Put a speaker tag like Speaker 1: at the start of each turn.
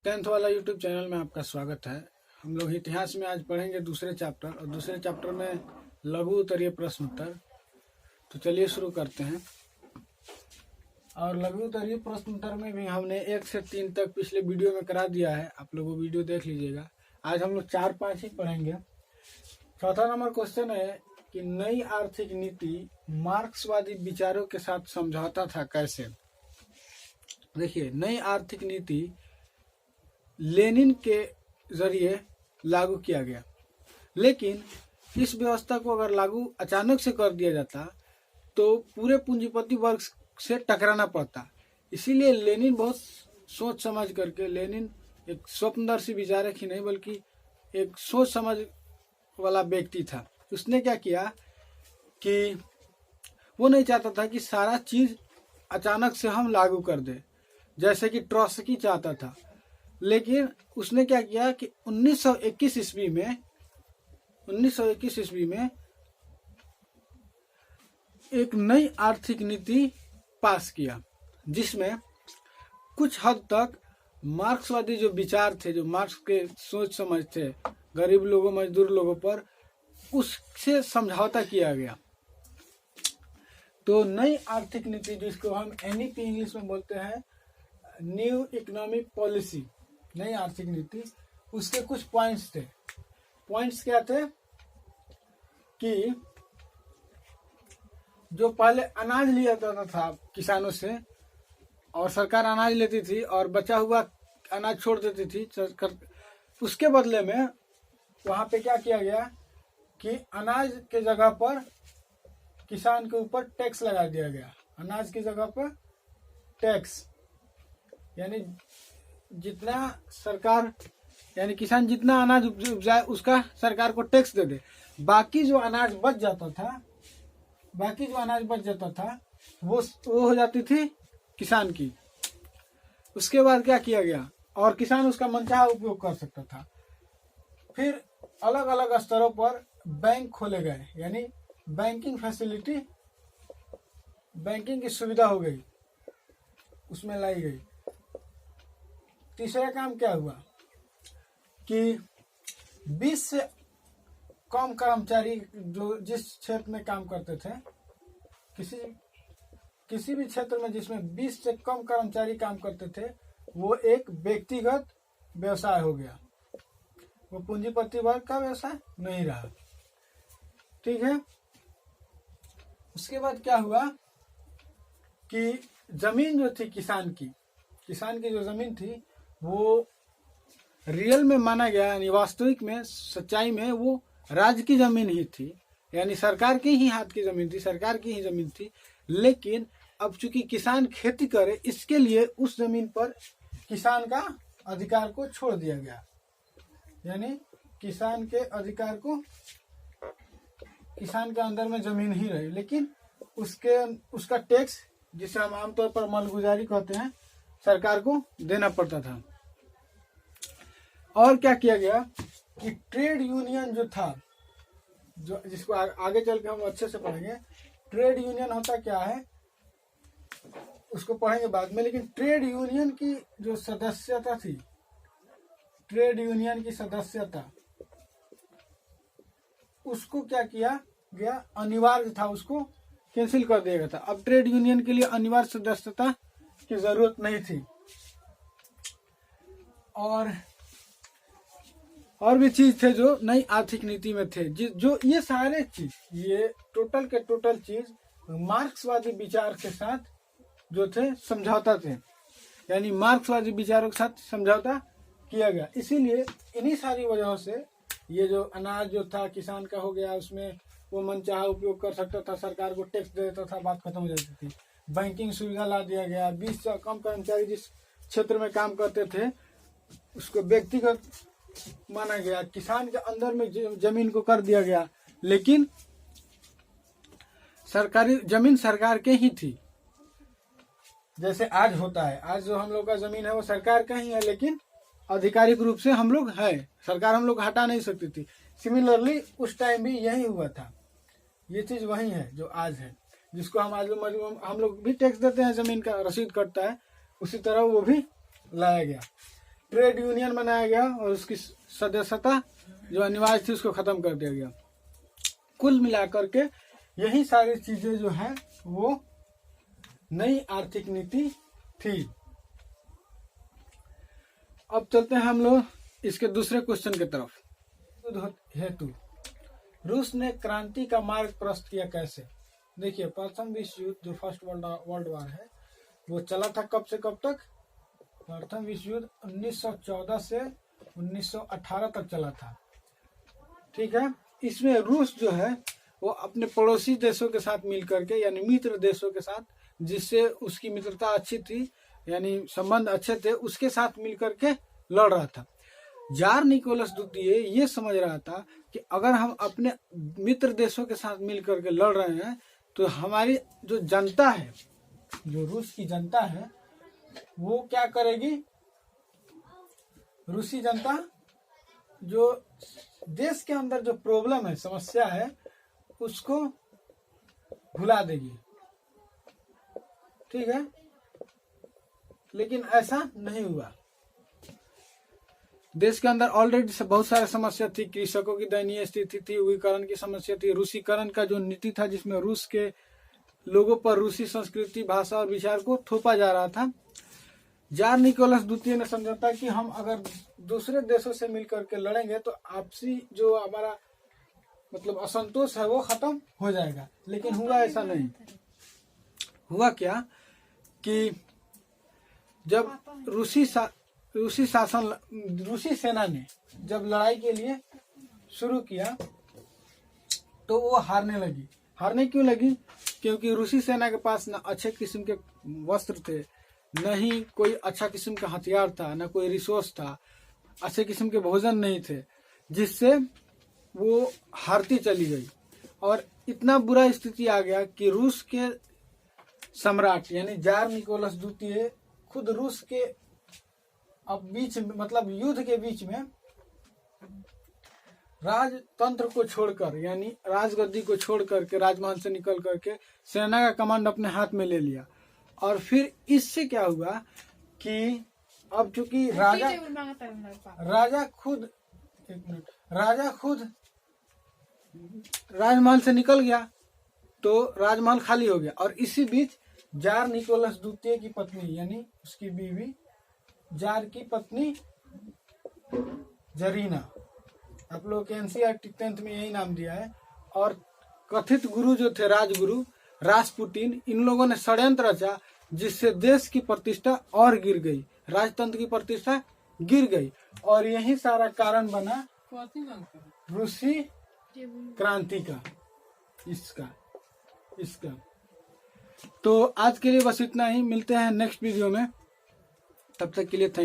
Speaker 1: 10th वाला YouTube channel में आपका स्वागत है। हम लोग इतिहास में आज पढ़ेंगे दूसरे चैप्टर और दूसरे चैप्टर में लघु उत्तरीय प्रश्न उत्तर। तो चलिए शुरू करते हैं। और लघु उत्तरीय प्रश्न उत्तर में भी हमने 1 से 3 तक पिछले वीडियो में करा दिया है, आप लोग वो वीडियो देख लीजिएगा। आज हम लोग 4-5 ही पढ़ेंगे। चौथा नंबर क्वेश्चन है कि नई आर्थिक नीति मार्क्सवादी विचारों के साथ समझौता था कैसे। देखिए, नई आर्थिक नीति लेनिन के जरिए लागू किया गया, लेकिन इस व्यवस्था को अगर लागू अचानक से कर दिया जाता तो पूरे पूंजीपति वर्ग से टकराना पड़ता। इसीलिए लेनिन बहुत सोच समझ करके, लेनिन एक स्वप्नदर्शी विचारक ही नहीं बल्कि एक सोच समझ वाला व्यक्ति था। उसने क्या किया कि वो नहीं चाहता था कि सारा चीज अचानक से हम लागू कर दे, जैसे कि ट्रॉट्स्की चाहता था। लेकिन उसने क्या किया कि 1921 ईस्वी में एक नई आर्थिक नीति पास किया, जिसमें कुछ हद तक मार्क्सवादी जो विचार थे, जो मार्क्स के सोच समझ थे गरीब लोगों मजदूर लोगों पर, उससे समझौता किया गया। तो नई आर्थिक नीति, जिसको हम एनईपी इंग्लिश में बोलते हैं, न्यू इकोनॉमिक पॉलिसी, नई आर्थिक नीति, उसके कुछ पॉइंट्स थे। पॉइंट्स क्या थे कि जो पहले अनाज लिया जाता था किसानों से और सरकार अनाज लेती थी और बचा हुआ अनाज छोड़ देती थी, उसके बदले में वहां पे क्या किया गया कि अनाज के जगह पर किसान के ऊपर टैक्स लगा दिया गया। अनाज की जगह पर टैक्स, यानी जितना सरकार, यानी किसान जितना अनाज उपजाए उसका सरकार को टैक्स दे दे। बाकी जो अनाज बच जाता था वो हो जाती थी किसान की। उसके बाद क्या किया गया, और किसान उसका मनचाहा उपयोग कर सकता था। फिर अलग अलग स्तरों पर बैंक खोले गए, यानी बैंकिंग फैसिलिटी, बैंकिंग की सुविधा हो गई, उसमें लाई गई। तीसरा काम क्या हुआ कि 20 से कम कर्मचारी जो जिस क्षेत्र में काम करते थे, किसी भी क्षेत्र में जिसमें 20 से कम कर्मचारी काम करते थे, वो एक व्यक्तिगत व्यवसाय हो गया, वो पूंजीपति वर्ग का व्यवसाय नहीं रहा। ठीक है। उसके बाद क्या हुआ कि जमीन जो थी किसान की जो जमीन थी, वो रियल में माना गया, यानी वास्तविक में, सच्चाई में वो राज्य की जमीन ही थी, यानी सरकार के ही हाथ की जमीन थी, सरकार की ही जमीन थी। लेकिन अब चूंकि किसान खेती करे, इसके लिए उस जमीन पर किसान का अधिकार को छोड़ दिया गया, यानी किसान के अधिकार को, किसान के अंदर में जमीन ही रही, लेकिन उसका टैक्स, जिसे हम आमतौर पर मालगुजारी कहते हैं, सरकार को देना पड़ता था। और क्या किया गया कि ट्रेड यूनियन जो था, जो जिसको आगे चल के हम अच्छे से पढ़ेंगे, ट्रेड यूनियन होता क्या है उसको पढ़ेंगे बाद में। लेकिन ट्रेड यूनियन की जो सदस्यता थी, ट्रेड यूनियन की सदस्यता, उसको क्या किया गया, अनिवार्य था, उसको कैंसिल कर दिया गया था। अब ट्रेड यूनियन के लिए अनिवार्य सदस्यता की जरूरत नहीं थी। और भी चीज थे जो नई आर्थिक नीति में थे, जो ये सारे चीज, ये टोटल के टोटल चीज मार्क्सवादी विचार के साथ जो थे समझौता थे, यानी मार्क्सवादी विचारों के साथ समझौता किया गया। इसीलिए इन्हीं सारी वजहों से ये जो अनाज जो था किसान का हो गया, उसमें वो मनचाहा उपयोग कर सकता था, सरकार को टैक्स दे देता था, बात खत्म हो जाती थी। बैंकिंग सुविधा ला दिया गया। 20 से कम कर्मचारी जिस क्षेत्र में काम करते थे उसको व्यक्तिगत माना गया, किसान के अंदर में जमीन को कर दिया गया, लेकिन सरकारी जमीन सरकार के ही थी। जैसे आज होता है, आज जो हम लोग का जमीन है वो सरकार का ही है, लेकिन आधिकारिक रूप से हम लोग है, सरकार हम लोग हटा नहीं सकती थी। सिमिलरली उस टाइम भी यही हुआ था। ये चीज वही है जो आज है, जिसको हम आज हम लोग भी टैक्स देते हैं, जमीन का रसीद कटता है, उसी तरह वो भी लाया गया। ट्रेड यूनियन बनाया गया और उसकी सदस्यता जो अनिवार्य थी उसको खत्म कर दिया गया। कुल मिलाकर के यही सारी चीजें जो है वो नई आर्थिक नीति थी। अब चलते हैं हम लोग इसके दूसरे क्वेश्चन की तरफ। हेतु रूस ने क्रांति का मार्ग प्रशस्त किया कैसे? देखिए, प्रथम विश्व युद्ध जो फर्स्ट वर्ल्ड वार है वो चला था कब से कब तक? प्रथम विश्व युद्ध 1914 से 1918 तक चला था। ठीक है, इसमें रूस जो है वो अपने पड़ोसी देशों के साथ मिलकर के यानी मित्र देशों के साथ, जिससे उसकी मित्रता अच्छी थी यानी संबंध अच्छे थे, उसके साथ मिलकर के लड़ रहा था। जार निकोलस द्वितीय ये समझ रहा था कि अगर हम अपने मित्र देशों के साथ मिलकर के लड़ रहे हैं तो हमारी जो जनता है, जो रूस की जनता है, वो क्या करेगी? रूसी जनता जो देश के अंदर जो प्रॉब्लम है, समस्या है, उसको भुला देगी। ठीक है, लेकिन ऐसा नहीं हुआ। देश के अंदर ऑलरेडी बहुत सारी समस्या थी। कृषकों की दयनीय स्थिति थी, उग्रीकरण की समस्या थी, रूसीकरण का जो नीति था जिसमें रूस के लोगों पर रूसी संस्कृति, भाषा और विचार को थोपा जा रहा था। जार निकोलस द्वितीय ने समझा था कि हम अगर दूसरे देशों से मिलकर के लड़ेंगे तो आपसी जो हमारा मतलब असंतोष है वो खत्म हो जाएगा। लेकिन हुआ ऐसा नहीं। हुआ क्या कि जब रूसी सेना ने जब लड़ाई के लिए शुरू किया तो वो हारने लगी। हारने क्यों लगी? क्योंकि रूसी सेना के पास न अच्छे किस्म के वस्त्र थे, न ही कोई अच्छा किस्म का हथियार था, न कोई रिसोर्स था, अच्छे किस्म के भोजन नहीं थे, जिससे वो हारती चली गई। और इतना बुरा स्थिति आ गया कि रूस के सम्राट यानी जार निकोलस द्वितीय खुद रूस के अब बीच में मतलब युद्ध के बीच में राजतंत्र को छोड़कर यानी राजगद्दी को छोड़ करके राजमहल से निकल करके सेना का कमांड अपने हाथ में ले लिया। और फिर इससे क्या हुआ कि अब चूंकि राजा खुद राजमहल से निकल गया तो राजमहल खाली हो गया। और इसी बीच जार निकोलस द्वितीय की पत्नी यानी उसकी बीवी जार की पत्नी जरीना, आप लोग के एनसीईआरटी 10th में यही नाम दिया है, और कथित गुरु जो थे राजगुरु रासपुटिन, इन लोगों ने षड्यंत्र रचा जिससे देश की प्रतिष्ठा और गिर गई, राजतंत्र की प्रतिष्ठा गिर गई। और यही सारा कारण बना रूसी क्रांति का, इसका। तो आज के लिए बस इतना ही, मिलते हैं नेक्स्ट वीडियो में, तब तक के लिए थैंक यू।